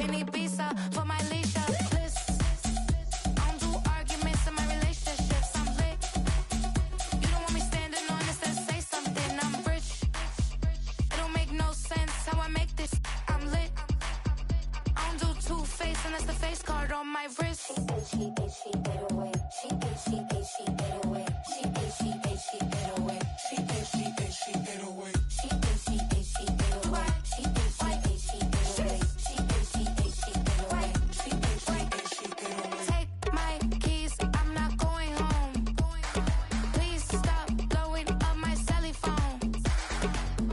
Penny visa for my leisure. Bliss. I don't do arguments in my relationships. I'm lit. You don't want me standing on this, then say something. I'm rich. It don't make no sense how I make this. I'm lit. I don't do two-face unless the face card on my wrist. She 808. She 808. She 808. She 808. She 808. She 808. She 808. She 808. She 808. She 808. She 808. She 808. She 808. She 808. She 808. Take my keys, I'm not going home. Please stop blowing up my celly phone.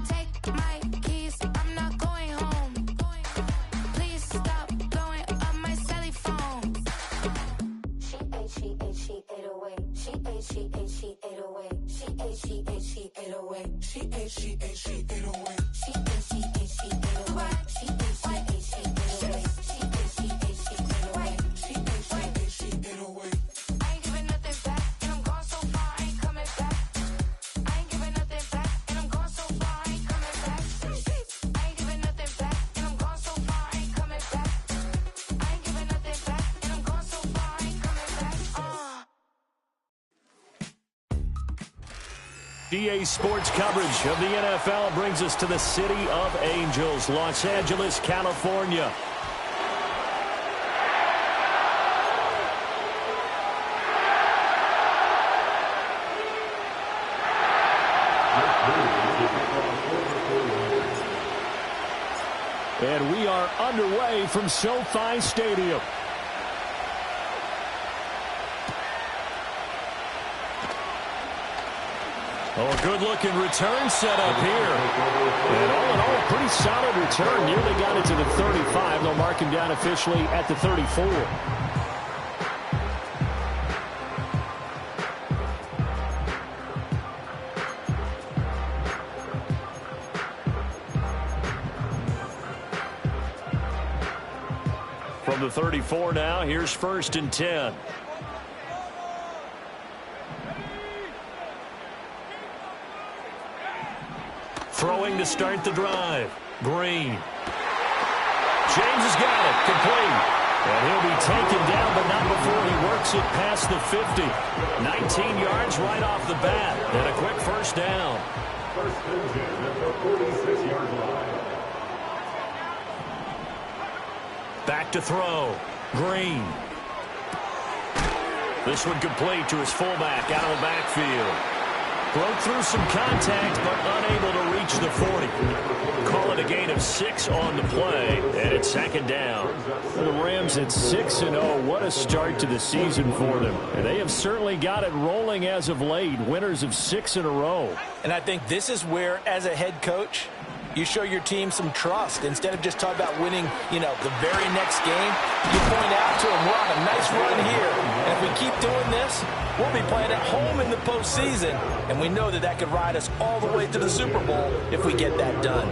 Take my keys, I'm not going home. Please stop blowing up my celly phone. She 808. She 808. She 808. She 808. She 808. She 808. She 808. She 808. She 808. She 808. She 808. She 808. She 808. She 808. She 808. She 808. I ain't giving nothing back, and I'm gone so far, I ain't coming back. I ain't giving nothing back, and I'm gone so far, I ain't coming back. I ain't giving nothing back, and I'm gone so far, I ain't coming back. I ain't giving nothing back, and I'm gone so far, I ain't coming back. DA Sports coverage of the NFL brings us to the City of Angels, Los Angeles, California. And we are underway from SoFi Stadium. Oh, a good-looking return set up here. And all in all, a pretty solid return. Nearly got it to the 35. They'll mark him down officially at the 34. From the 34 now, here's 1st and 10. Throwing to start the drive. Green. James has got it. Complete. And he'll be taken down, but not before he works it past the 50. 19 yards right off the bat. And a quick first down. First and 10 at the 46-yard line. Back to throw. Green. This one complete to his fullback out of the backfield. Broke through some contact, but unable to reach the 40. Call it a gain of 6 on the play, and it's 2nd down. The Rams at 6-0. What a start to the season for them. And they have certainly got it rolling as of late. Winners of 6 in a row. And I think this is where, as a head coach, you show your team some trust. Instead of just talking about winning, the very next game, you point out to them, we're on a nice run here. And if we keep doing this, we'll be playing at home in the postseason. And we know that that could ride us all the way to the Super Bowl if we get that done.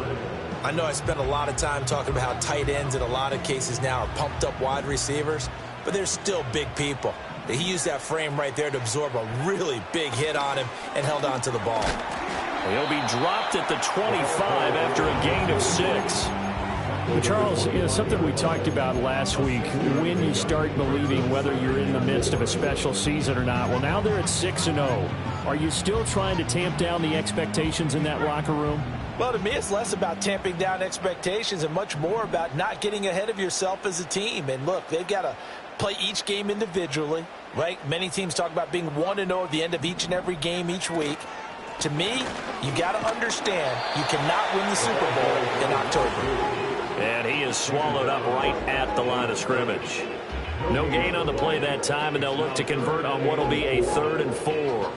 I know I spent a lot of time talking about how tight ends in a lot of cases now are pumped up wide receivers, but they're still big people. He used that frame right there to absorb a really big hit on him and held on to the ball. He'll be dropped at the 25 after a gain of 6. Well, Charles, something we talked about last week, when you start believing whether you're in the midst of a special season or not. Well, now they're at 6-0. Are you still trying to tamp down the expectations in that locker room? Well, to me, it's less about tamping down expectations and much more about not getting ahead of yourself as a team. And look, they've got to play each game individually, right? Many teams talk about being 1-0 at the end of each and every game each week. To me, you got to understand you cannot win the Super Bowl in October. And he is swallowed up right at the line of scrimmage. No gain on the play that time, and they'll look to convert on what will be a 3rd and 4.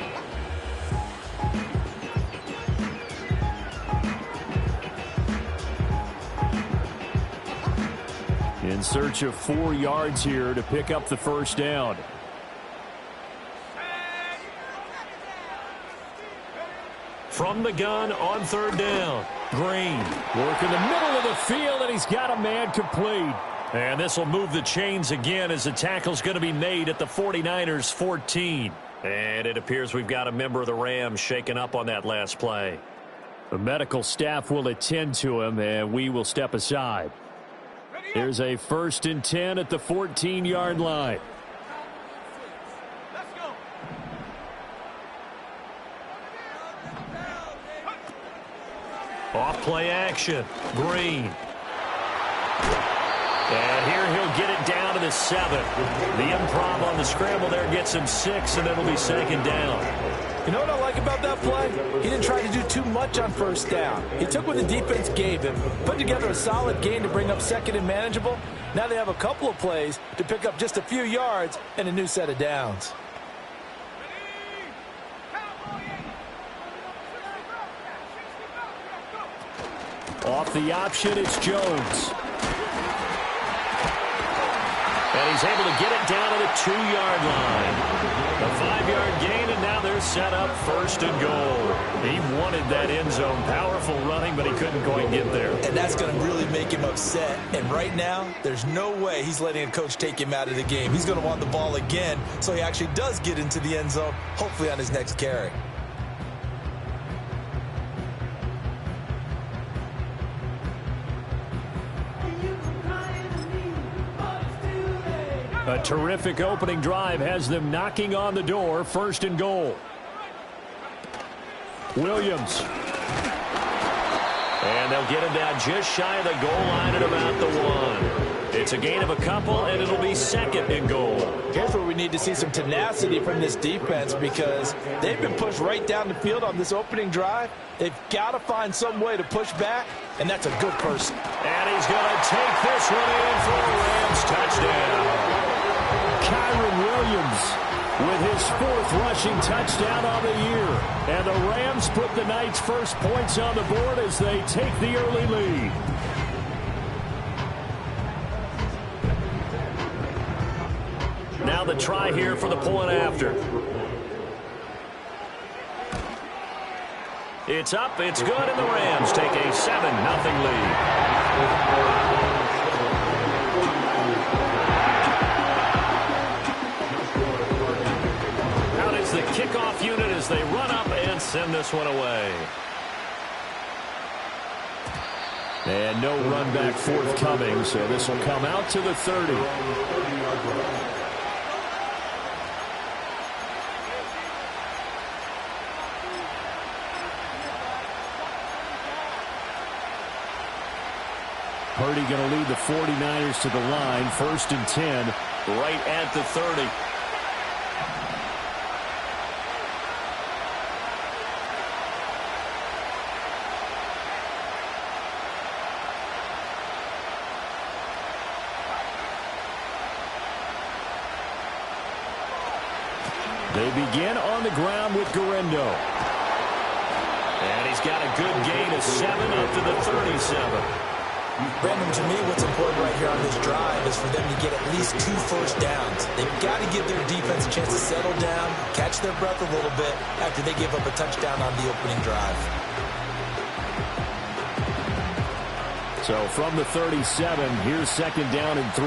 In search of 4 yards here to pick up the first down. From the gun on 3rd down. Green. Work in the middle of the field, and he's got a man complete. And this will move the chains again as the tackle's going to be made at the 49ers 14. And it appears we've got a member of the Rams shaken up on that last play. The medical staff will attend to him, and we will step aside. Here's a 1st and 10 at the 14-yard line. Off play action. Green. And here he'll get it down to the 7. The improv on the scramble there gets him 6, and it'll be 2nd down. You know what I like about that play? He didn't try to do too much on 1st down. He took what the defense gave him, put together a solid gain to bring up 2nd and manageable. Now they have a couple of plays to pick up just a few yards and a new set of downs. Off the option, it's Jones. And he's able to get it down to the 2-yard line. A 5-yard gain, and now they're set up 1st and goal. He wanted that end zone. Powerful running, but he couldn't quite get there. And that's going to really make him upset. And right now, there's no way he's letting a coach take him out of the game. He's going to want the ball again, so he actually does get into the end zone, hopefully on his next carry. A terrific opening drive has them knocking on the door. 1st and goal. Williams. And they'll get him down just shy of the goal line at about the 1. It's a gain of a couple, and it'll be 2nd and goal. Here's where we need to see some tenacity from this defense, because they've been pushed right down the field on this opening drive. They've got to find some way to push back, and that's a good person. And he's going to take this one in for a Rams touchdown. Kyren Williams with his 4th rushing touchdown on the year. And the Rams put the Knights' first points on the board as they take the early lead. Now the try here for the point after. It's up, it's good, and the Rams take a 7-0 lead. The kickoff unit as they run up and send this one away. And no run back forthcoming, so this will come out to the 30. Purdy going to lead the 49ers to the line. 1st and 10. Right at the 30. They begin on the ground with Guerendo. And he's got a good gain of 7 up to the 37. Brandon, to me, what's important right here on this drive is for them to get at least 2 first downs. They've got to give their defense a chance to settle down, catch their breath a little bit after they give up a touchdown on the opening drive. So from the 37, here's 2nd down and 3.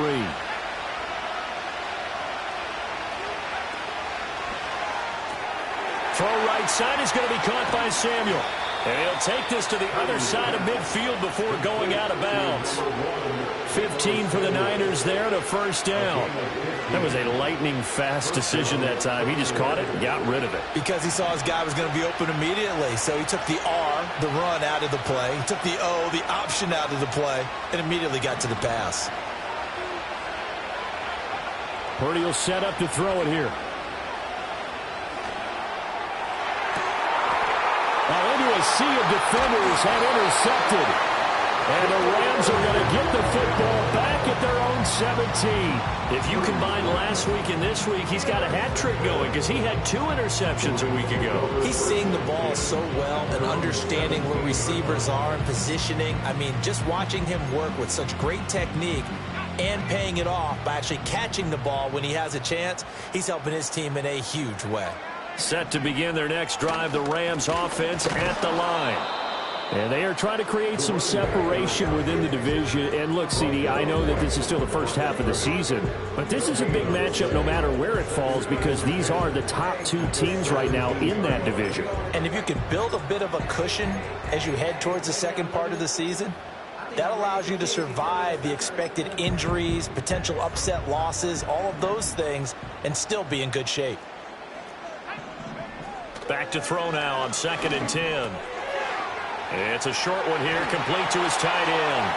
Throw right side is going to be caught by Samuel. And he'll take this to the other side of midfield before going out of bounds. 15 for the Niners there to 1st down. That was a lightning-fast decision that time. He just caught it and got rid of it. Because he saw his guy was going to be open immediately. So he took the R, the run, out of the play. He took the O, the option, out of the play, and immediately got to the pass. Purdy will set up to throw it here. Into a sea of defenders and intercepted. And the Rams are going to get the football back at their own 17. If you combine last week and this week, he's got a hat trick going because he had 2 interceptions a week ago. He's seeing the ball so well and understanding where receivers are and positioning. I mean, just watching him work with such great technique and paying it off by actually catching the ball when he has a chance, he's helping his team in a huge way. Set to begin their next drive, the Rams offense at the line. And they are trying to create some separation within the division. And look, CD, I know that this is still the first half of the season, but this is a big matchup no matter where it falls because these are the top 2 teams right now in that division. And if you can build a bit of a cushion as you head towards the second part of the season, That allows you to survive the expected injuries, potential upset losses, all of those things, and still be in good shape. Back to throw now on 2nd and 10. It's a short one here, complete to his tight end.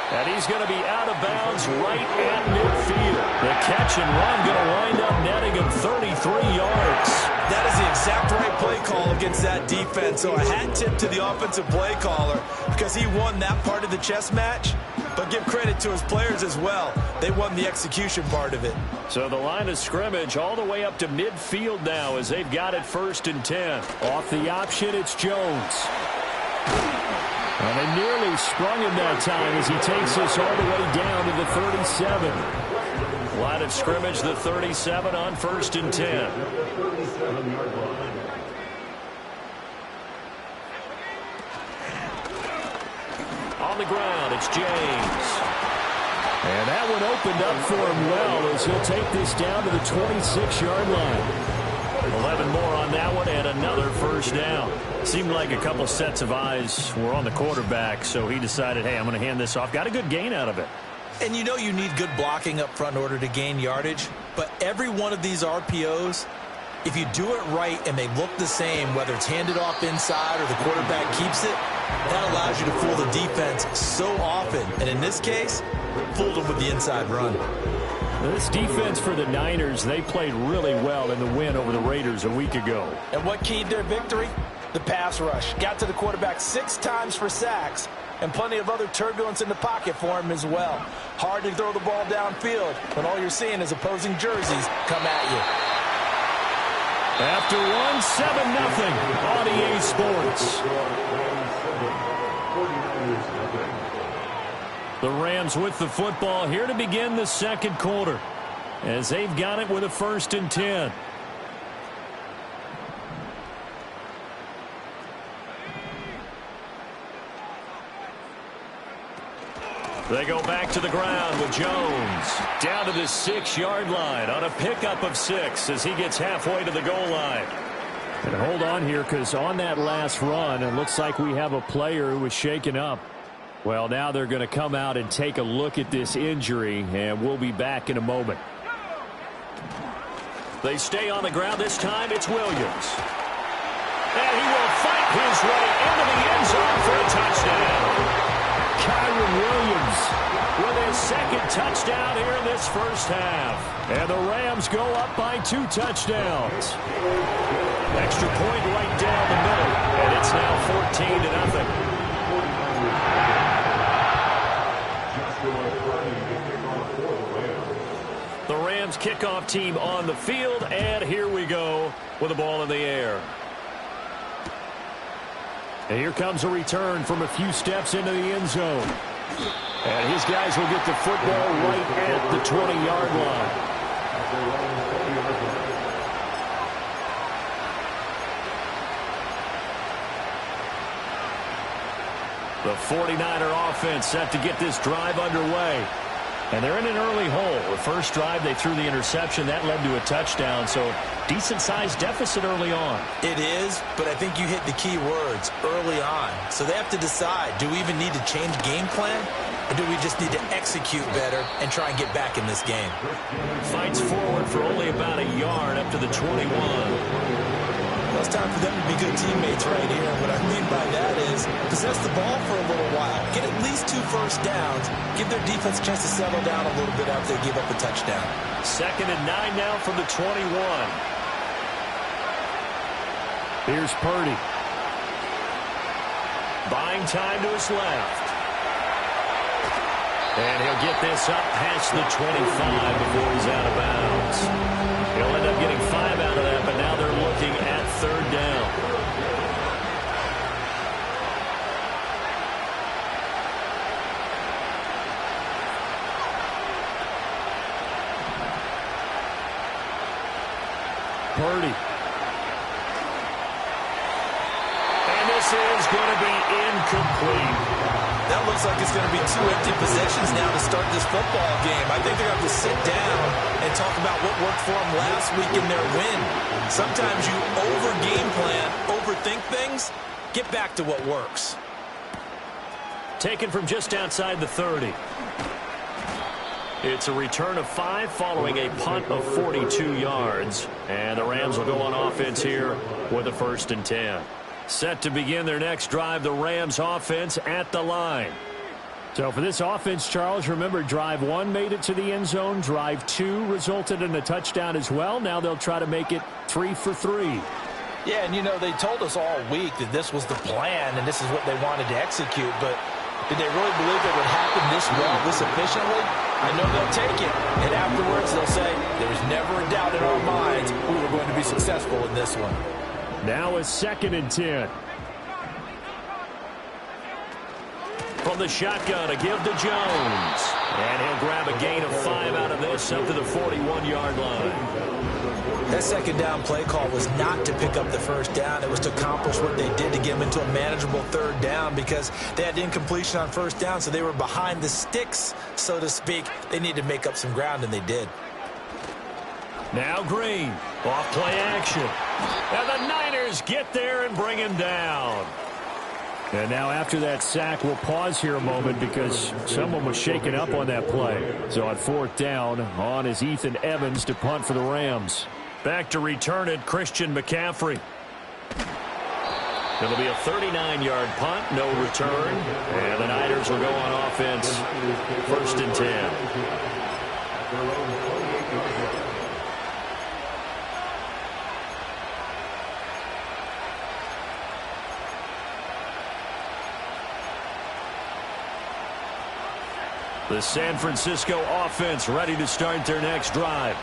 And he's going to be out of bounds right at midfield. The catch and run going to wind up netting him 33 yards. That is the exact right play call against that defense. So a hat tip to the offensive play caller because he won that part of the chess match. But give credit to his players as well. They won the execution part of it. So the line of scrimmage all the way up to midfield now as they've got it 1st and 10. Off the option, it's Jones. And they nearly sprung him that time as he takes us all the way down to the 37. Line of scrimmage, the 37 on 1st and 10. On the ground, it's James. And that one opened up for him well as he'll take this down to the 26-yard line. 11 more on that one and another 1st down. Seemed like a couple sets of eyes were on the quarterback, so he decided, hey, I'm going to hand this off. Got a good gain out of it. And you know you need good blocking up front in order to gain yardage, but every one of these RPOs, if you do it right and they look the same, whether it's handed off inside or the quarterback keeps it, that allows you to fool the defense so often. And in this case, fooled them with the inside run. This defense for the Niners, they played really well in the win over the Raiders a week ago. And what keyed their victory? The pass rush. Got to the quarterback 6 times for sacks, and plenty of other turbulence in the pocket for him as well. Hard to throw the ball downfield when all you're seeing is opposing jerseys come at you. After one, 7-0 on EA Sports. The Rams with the football here to begin the 2nd quarter as they've got it with a 1st and 10. They go back to the ground with Jones. Down to the 6-yard line on a pickup of 6 as he gets halfway to the goal line. And hold on here because on that last run, it looks like we have a player who was shaken up. Well, now they're going to come out and take a look at this injury, and we'll be back in a moment. They stay on the ground. This time it's Williams. And he will fight his way into the end zone for a touchdown. Kyren Williams with his 2nd touchdown here in this 1st half. And the Rams go up by 2 touchdowns. Extra point right down the middle, and it's now 14-0. The Rams kickoff team on the field, and here we go with the ball in the air. And here comes a return from a few steps into the end zone. And his guys will get the football right at the 20-yard line. The 49er offense set to get this drive underway. And they're in an early hole. The first drive, they threw the interception. That led to a touchdown, so decent-sized deficit early on. It is, but I think you hit the key words, early on. So they have to decide, do we even need to change game plan, or do we just need to execute better and try and get back in this game? Fights forward for only about a yard up to the 21. Well, it's time for them to be good teammates right here. What I mean by that is possess the ball for a little while. Get at least 2 first downs. Give their defense a chance to settle down a little bit after they give up a touchdown. 2nd and 9 now from the 21. Here's Purdy. Buying time to his left. And he'll get this up past the 25 before he's out of bounds. He'll end up getting 5 out of that, but now they're looking at 3rd down. Purdy. And this is going to be incomplete. That looks like it's going to be 2 empty possessions now to start this football game. I think they're going to have to sit down and talk about what worked for them last week in their win. Sometimes you over-game plan, overthink things. Get back to what works. taken from just outside the 30. It's a return of 5 following a punt of 42 yards. And the Rams will go on offense here with a 1st and 10. Set to begin their next drive, the Rams offense at the line. So for this offense, Charles, remember drive 1 made it to the end zone. Drive 2 resulted in a touchdown as well. Now they'll try to make it 3 for 3. Yeah, and you know, they told us all week that this was the plan and this is what they wanted to execute, but did they really believe it would happen this well, this efficiently? I know they'll take it, and afterwards they'll say, there was never a doubt in our minds we were going to be successful in this one. Now a 2nd and 10. From the shotgun, a give to Jones. And he'll grab a gain of 5 out of this up to the 41-yard line. That 2nd down play call was not to pick up the 1st down. It was to accomplish what they did to get them into a manageable 3rd down because they had incompletion on 1st down, so they were behind the sticks, so to speak. They needed to make up some ground, and they did. Now Green, off play action. And the Niners get there and bring him down. And now after that sack, we'll pause here a moment because someone was shaken up on that play. So on 4th down, on is Ethan Evans to punt for the Rams. Back to return it, Christian McCaffrey. It'll be a 39-yard punt, no return. And the Niners will go on offense, 1st and 10. The San Francisco offense ready to start their next drive.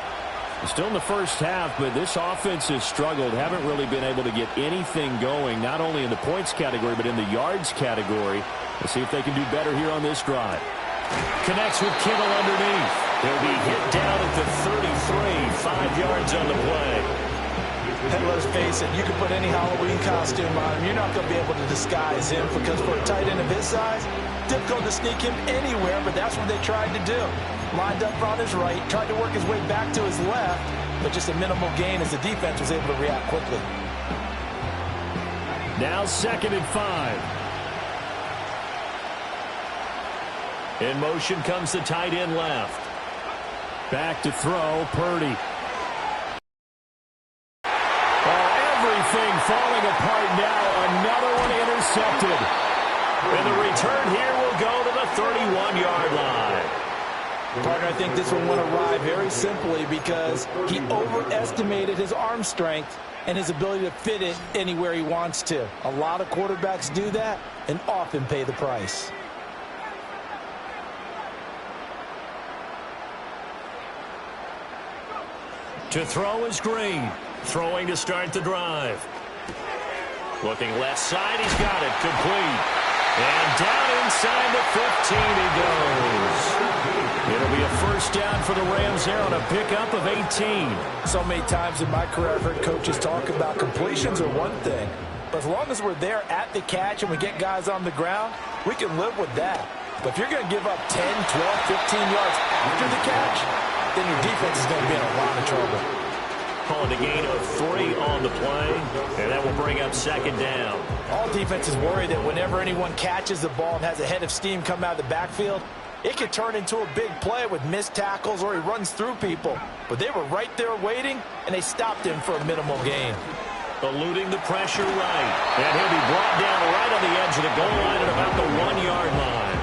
Still in the first half, but this offense has struggled. Haven't really been able to get anything going, not only in the points category, but in the yards category. Let's see if they can do better here on this drive. Connects with Kittle underneath. He'll be hit down at the 33, 5 yards on the play. And let's face it, you can put any Halloween costume on him. You're not going to be able to disguise him because for a tight end of his size, difficult to sneak him anywhere, but that's what they tried to do. Lined up on his right, tried to work his way back to his left, but just a minimal gain as the defense was able to react quickly. Now 2nd and 5. In motion comes the tight end left. Back to throw, Purdy. Everything falling apart now. Another one intercepted. And the return here will go to the 31-yard line. Partner, I think this one went awry very simply because he overestimated his arm strength and his ability to fit it anywhere he wants to. A lot of quarterbacks do that and often pay the price. To throw is Green. Throwing to start the drive. Looking left side, he's got it. Complete. And down inside the 15 he goes. It'll be a 1st down for the Rams there on a pickup of 18. So many times in my career I've heard coaches talk about completions are one thing. But as long as we're there at the catch and we get guys on the ground, we can live with that. But if you're going to give up 10, 12, 15 yards after the catch, then your defense is going to be in a lot of trouble. Calling a gain of 3 on the play, and that will bring up 2nd down. All defenses worry that whenever anyone catches the ball and has a head of steam come out of the backfield, it could turn into a big play with missed tackles or he runs through people. But they were right there waiting, and they stopped him for a minimal gain. Eluding the pressure right. And he'll be brought down right on the edge of the goal line at about the 1-yard line.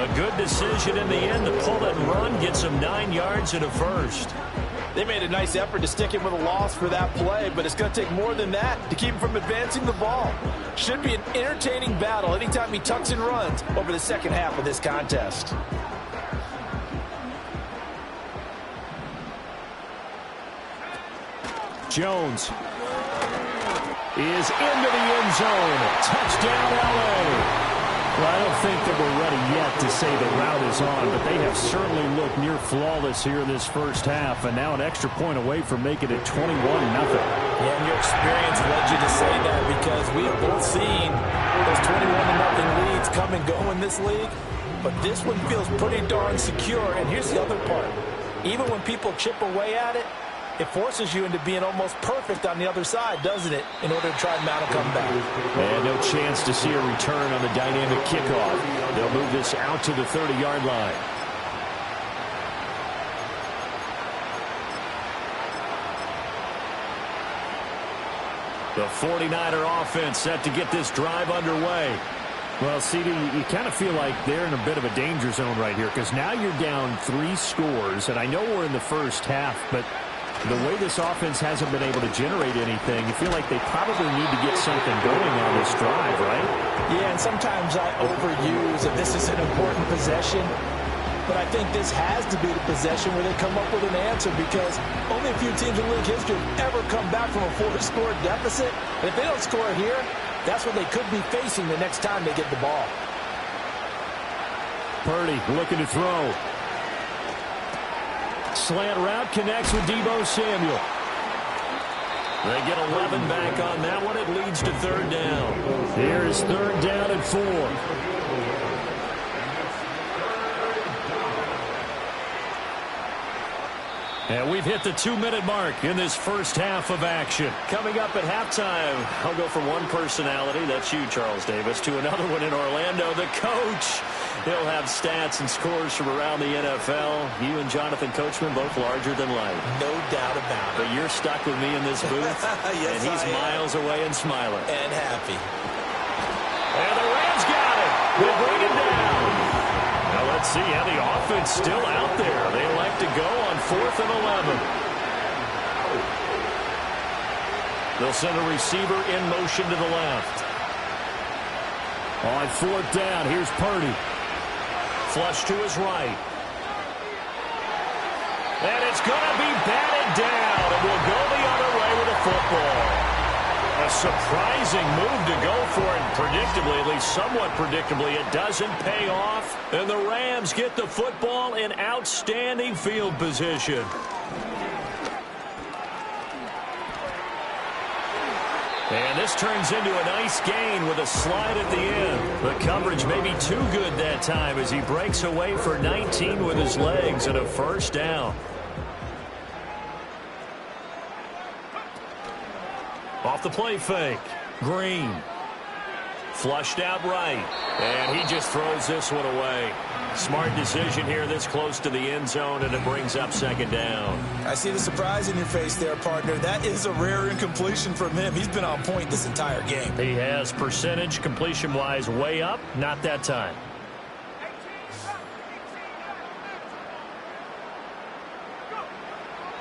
A good decision in the end. The pull and run gets him 9 yards and a 1st. They made a nice effort to stick him with a loss for that play, but it's going to take more than that to keep him from advancing the ball. Should be an entertaining battle anytime he tucks and runs over the second half of this contest. Jones is into the end zone. Touchdown, L.A. Well, I don't think that we're ready yet to say the route is on, but they have certainly looked near flawless here in this first half, and now an extra point away from making it 21-0. Yeah, and your experience led you to say that because we have both seen those 21-0 leads come and go in this league, but this one feels pretty darn secure, and here's the other part. Even when people chip away at it, it forces you into being almost perfect on the other side, doesn't it, in order to try and mount a comeback. And no chance to see a return on the dynamic kickoff. They'll move this out to the 30-yard line. The 49er offense set to get this drive underway. Well, CD, you kind of feel like they're in a bit of a danger zone right here because now you're down 3 scores, and I know we're in the first half, but the way this offense hasn't been able to generate anything, you feel like they probably need to get something going on this drive, right? Yeah, and sometimes I overuse that this is an important possession, but I think this has to be the possession where they come up with an answer because only a few teams in league history have ever come back from a 4-score deficit. And if they don't score here, that's what they could be facing the next time they get the ball. Purdy looking to throw. Slant route connects with Deebo Samuel. They get 11 back on that one. It leads to 3rd down. Here's 3rd down and 4. And we've hit the 2-minute mark in this first half of action. Coming up at halftime, I'll go from one personality, that's you, Charles Davis, to another one in Orlando, the coach. He'll have stats and scores from around the NFL. You and Jonathan Coachman both larger than life. No doubt about it. But you're stuck with me in this booth, yes, and he's miles away and smiling. And happy. And the Rams got it. We'll bring it down. Now let's see how the offense still out there. They elect to go on 4th and 11. They'll send a receiver in motion to the left. On 4th down, here's Purdy. Flush to his right. And it's going to be batted down. And we'll go the other way with the football. A surprising move to go for it. Predictably, at least somewhat predictably, it doesn't pay off. And the Rams get the football in outstanding field position. And this turns into a nice gain with a slide at the end. The coverage may be too good that time as he breaks away for 19 with his legs and a 1st down. Off the play fake. Green. Flushed out right. And he just throws this one away. Smart decision here this close to the end zone, and it brings up 2nd down. I see the surprise in your face there, partner. That is a rare incompletion from him. He's been on point this entire game. He has percentage completion-wise way up. Not that time.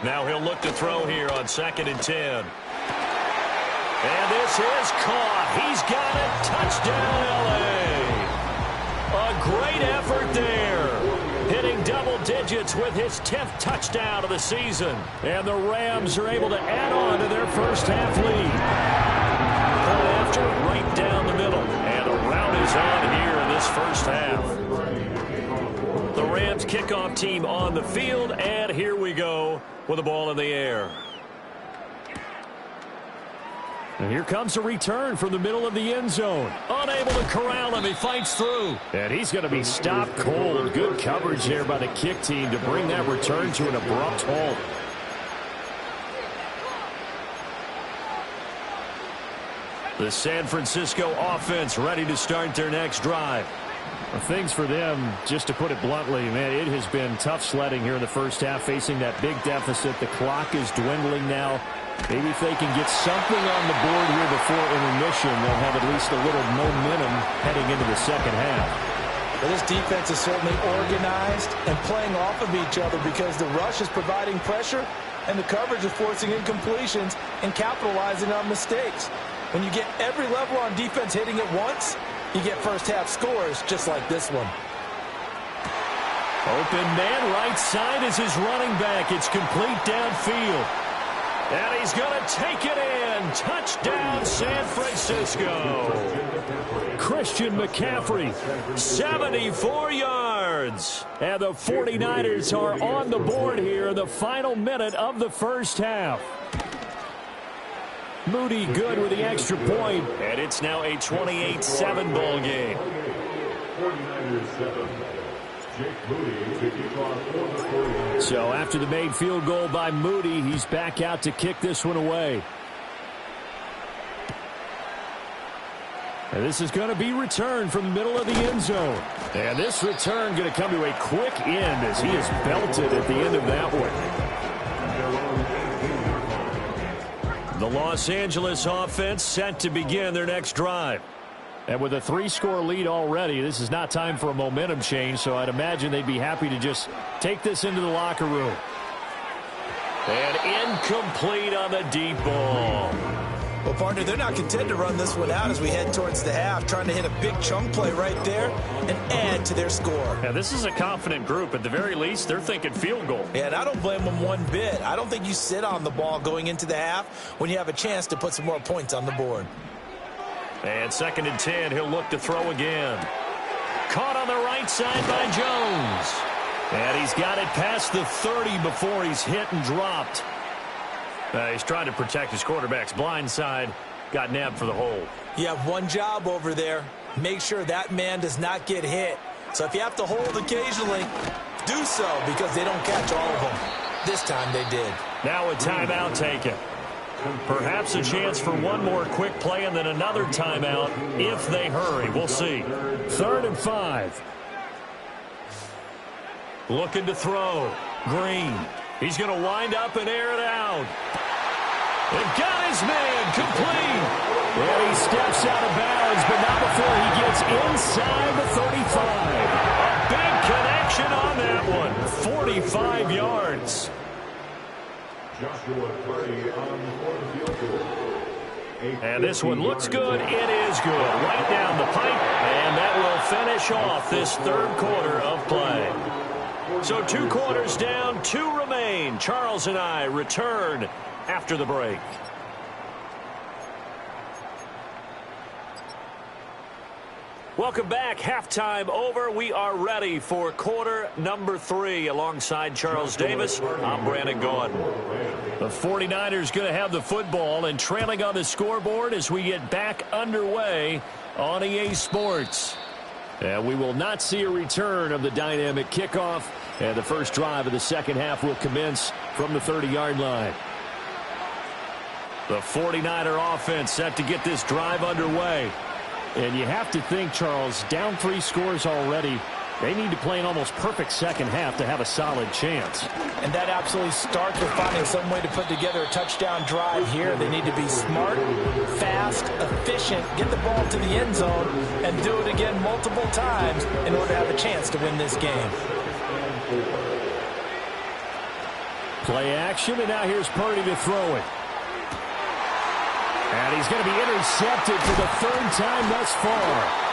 Now he'll look to throw here on 2nd and 10. And this is caught. He's got it. Touchdown, L.A. A great effort there. Hitting double digits with his 10th touchdown of the season. And the Rams are able to add on to their first half lead. Point after, right down the middle. And a rout is on here in this first half. The Rams kickoff team on the field. And here we go with the ball in the air. And here comes a return from the middle of the end zone. Unable to corral him. He fights through. And he's going to be stopped cold. Good coverage there by the kick team to bring that return to an abrupt halt. The San Francisco offense ready to start their next drive. Well, things for them, just to put it bluntly, man, it has been tough sledding here in the first half, facing that big deficit. The clock is dwindling now. Maybe if they can get something on the board here before intermission, they'll have at least a little momentum heading into the second half. Well, this defense is certainly organized and playing off of each other because the rush is providing pressure and the coverage is forcing incompletions and capitalizing on mistakes. When you get every level on defense hitting at once, you get first half scores just like this one. Open man right side is his running back. It's complete downfield. And he's going to take it in. Touchdown, San Francisco. Christian McCaffrey, 74 yards. And the 49ers are on the board here in the final minute of the first half. Moody good with the extra point. And it's now a 28-7 ball game. 49ers 7, Jake Moody to kick off for the 49ers. So after the made field goal by Moody, he's back out to kick this one away. And this is going to be returned from the middle of the end zone. And this return going to come to a quick end as he is belted at the end of that one. The Los Angeles offense set to begin their next drive. And with a 3-score lead already, this is not time for a momentum change, so I'd imagine they'd be happy to just take this into the locker room. And incomplete on the deep ball. Well, partner, they're not content to run this one out as we head towards the half, trying to hit a big chunk play right there and add to their score. Yeah, this is a confident group. At the very least, they're thinking field goal. Yeah, and I don't blame them one bit. I don't think you sit on the ball going into the half when you have a chance to put some more points on the board. And 2nd and 10, he'll look to throw again. Caught on the right side by Jones. And he's got it past the 30 before he's hit and dropped. He's trying to protect his quarterback's blind side. Got nabbed for the hold. You have one job over there. Make sure that man does not get hit. So if you have to hold occasionally, do so because they don't catch all of them. This time they did. Now a timeout taken. Perhaps a chance for one more quick play and then another timeout if they hurry. We'll see. 3rd and 5. Looking to throw. Green. He's going to wind up and air it out. And got his man complete. And he steps out of bounds, but not before he gets inside the 35. A big connection on that one. 45 yards. Joshua Purdy on for the field goal. And this one looks good. It is good. Right down the pipe. And that will finish off this 3rd quarter of play. So 2 quarters down, 2 remain. Charles and I return after the break. Welcome back. Halftime over. We are ready for quarter number 3. Alongside Charles Davis, I'm Brandon Gaudin. The 49ers going to have the football and trailing on the scoreboard as we get back underway on EA Sports. And we will not see a return of the dynamic kickoff. And the first drive of the second half will commence from the 30-yard line. The 49er offense set to get this drive underway. And you have to think, Charles, down 3 scores already. They need to play an almost perfect second half to have a solid chance. And that absolutely starts with finding some way to put together a touchdown drive here. They need to be smart, fast, efficient, get the ball to the end zone, and do it again multiple times in order to have a chance to win this game. Play action, and now here's Purdy to throw it. And he's going to be intercepted for the 3rd time thus far.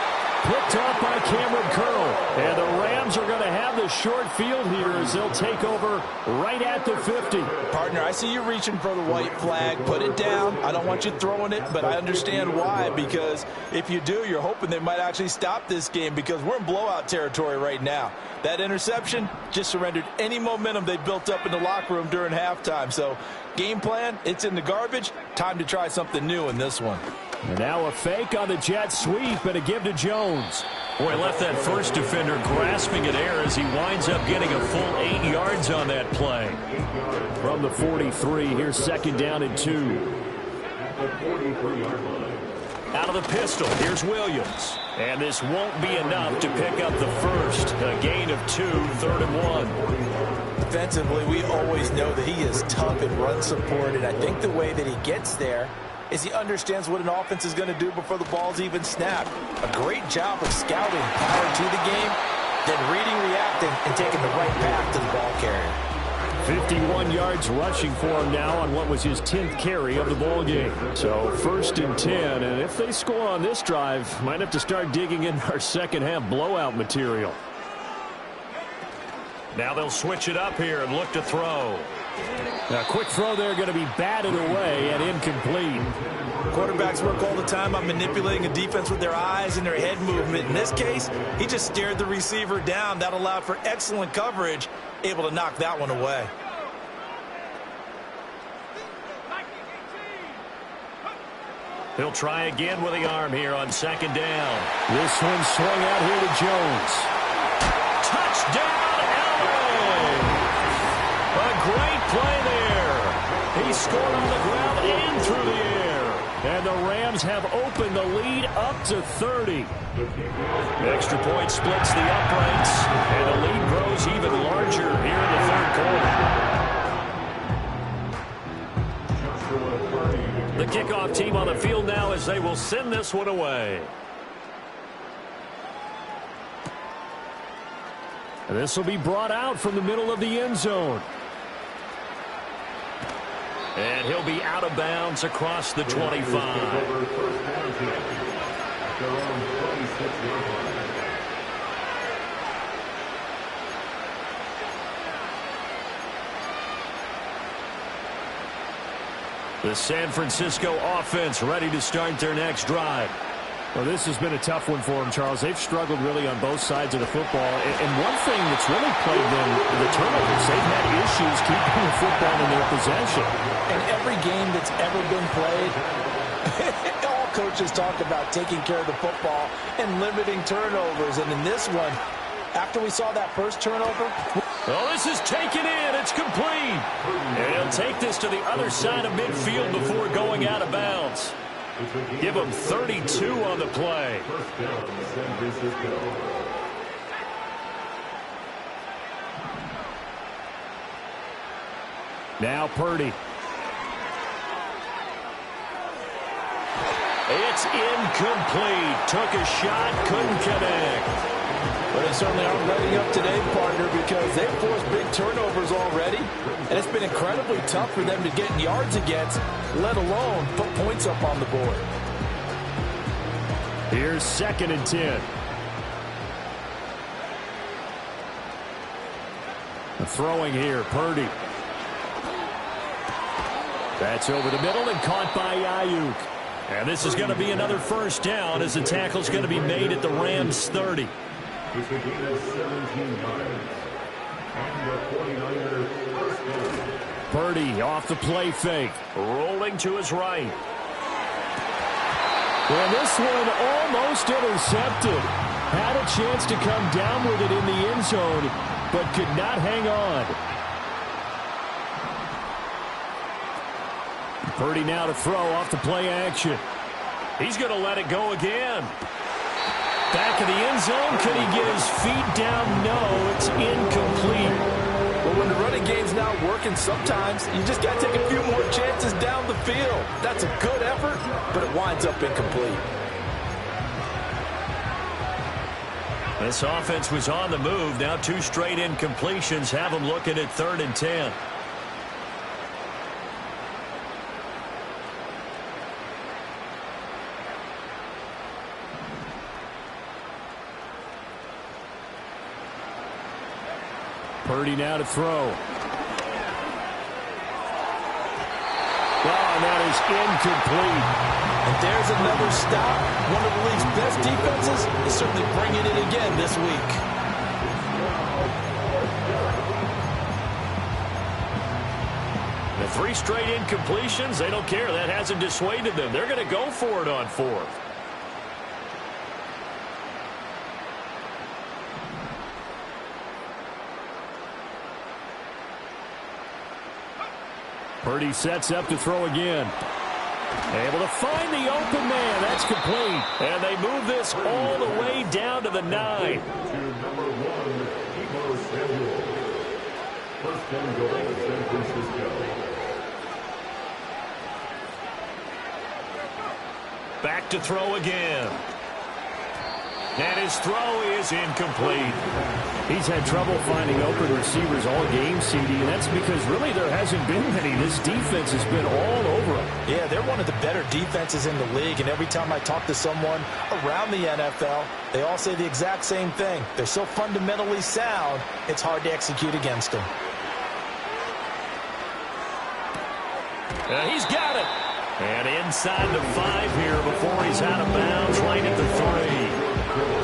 Picked off by Cameron Curl. And the Rams are going to have the short field here as they'll take over right at the 50. Partner, I see you reaching for the white flag. Put it down. I don't want you throwing it, but I understand why. Because if you do, you're hoping they might actually stop this game because we're in blowout territory right now. That interception just surrendered any momentum they built up in the locker room during halftime. So game plan, it's in the garbage. Time to try something new in this one. And now a fake on the jet sweep and a give to Jones. Boy, left that first defender grasping at air as he winds up getting a full 8 yards on that play. From the 43, here's 2nd down and 2. Out of the pistol, here's Williams. And this won't be enough to pick up the first. A gain of 2, 3rd and 1. Defensively, we always know that he is tough in run support, and I think the way that he gets there is he understands what an offense is going to do before the ball's even snapped. A great job of scouting prior to the game, then reading, reacting, and taking the right path to the ball carrier. 51 yards rushing for him now on what was his 10th carry of the ball game. So 1st and 10, and if they score on this drive, might have to start digging in our second half blowout material. Now they'll switch it up here and look to throw. A quick throw there going to be batted away and incomplete. Quarterbacks work all the time on manipulating a defense with their eyes and their head movement. In this case, he just stared the receiver down. That allowed for excellent coverage, able to knock that one away. He'll try again with the arm here on 2nd down. This one swung out here to Jones. Touchdown! Touchdown, LA! A great play there. He scored on the ground and through the air. And the Rams have opened the lead up to 30. Extra point splits the uprights, and the lead grows even larger here in the third quarter. The kickoff team on the field now as they will send this one away. And this will be brought out from the middle of the end zone. And he'll be out of bounds across the 25. The San Francisco offense ready to start their next drive. Well, this has been a tough one for them, Charles. They've struggled really on both sides of the football. And one thing that's really plagued them, the turnovers. They've had issues keeping the football in their possession. In every game that's ever been played, all coaches talk about taking care of the football and limiting turnovers. And in this one, after we saw that first turnover... Oh, this is taken in. It's complete. And he'll take this to the other side of midfield before going out of bounds. Give him 32 on the play. First down, San Francisco. Now Purdy. It's incomplete. Took a shot, couldn't connect. But they certainly aren't letting up today, partner, because they've forced big turnovers already. And it's been incredibly tough for them to get yards against, let alone put points up on the board. Here's 2nd and 10. The throwing here, Purdy. That's over the middle and caught by Ayuk. And this is going to be another first down as the tackle's going to be made at the Rams' 30. It's a gain of 17 yards. And the 49ers first down. Purdy off the play fake. Rolling to his right. And this one almost intercepted. Had a chance to come down with it in the end zone, but could not hang on. Purdy now to throw off the play action. He's going to let it go again. Back of the end zone. Can he get his feet down? No, it's incomplete. Well, when the running game's not working, sometimes you just got to take a few more chances down the field. That's a good effort, but it winds up incomplete. This offense was on the move. Now 2 straight incompletions have them looking at 3rd and 10. Purdy now to throw. Oh, and that is incomplete. And there's another stop. One of the league's best defenses is certainly bringing it again this week. The 3 straight incompletions, they don't care. That hasn't dissuaded them. They're going to go for it on 4th. Purdy sets up to throw again. Able to find the open man. That's complete. And they move this all the way down to the 9. To number 1, Deebo Samuel. First and goal, San Francisco. Back to throw again. And his throw is incomplete. He's had trouble finding open receivers all game, CD, and that's because really there hasn't been many. This defense has been all over him. Yeah, they're one of the better defenses in the league, and every time I talk to someone around the NFL, they all say the exact same thing. They're so fundamentally sound, it's hard to execute against them. He's got it. And inside the 5 here before he's out of bounds, right at the 3.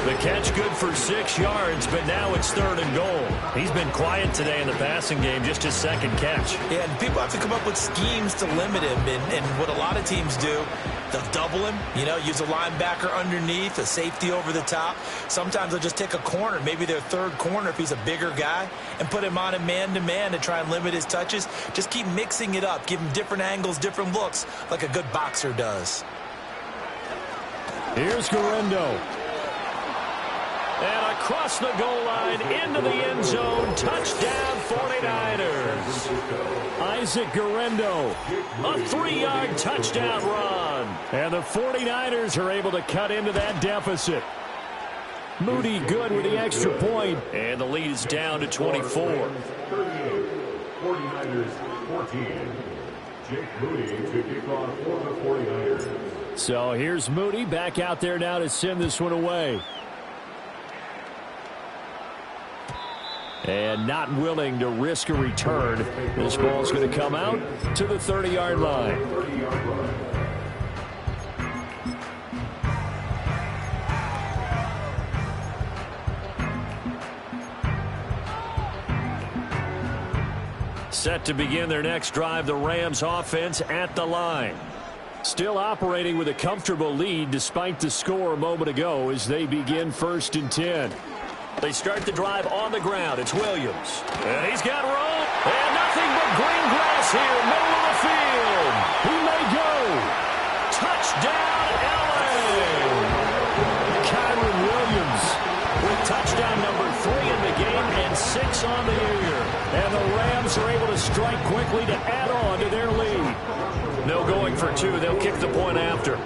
The catch good for 6 yards, but now it's 3rd and goal. He's been quiet today in the passing game, just his 2nd catch. Yeah, and people have to come up with schemes to limit him, and what a lot of teams do, they'll double him, use a linebacker underneath, a safety over the top. Sometimes they'll just take a corner, maybe their 3rd corner if he's a bigger guy, and put him on a man-to-man to try and limit his touches. Just keep mixing it up, give him different angles, different looks, like a good boxer does. Here's Guerendo. And across the goal line, into the end zone, touchdown 49ers. Isaac Guerendo. A 3-yard touchdown run. And the 49ers are able to cut into that deficit. Moody good with the extra point. And the lead is down to 24. 49ers 14. Jake Moody to kick off for the 49ers. So here's Moody back out there now to send this one away. And not willing to risk a return. This ball's going to come out to the 30-yard line. Set to begin their next drive, the Rams offense at the line. Still operating with a comfortable lead despite the score a moment ago as they begin 1st and 10. They start the drive on the ground. It's Williams. And he's got room. And nothing but green grass here, middle of the field. He may go. Touchdown, LA. Kyron Williams With touchdown number 3 in the game and 6 on the year. and the Rams are able to strike quickly to add on to their lead. No going for 2. They'll kick the point after.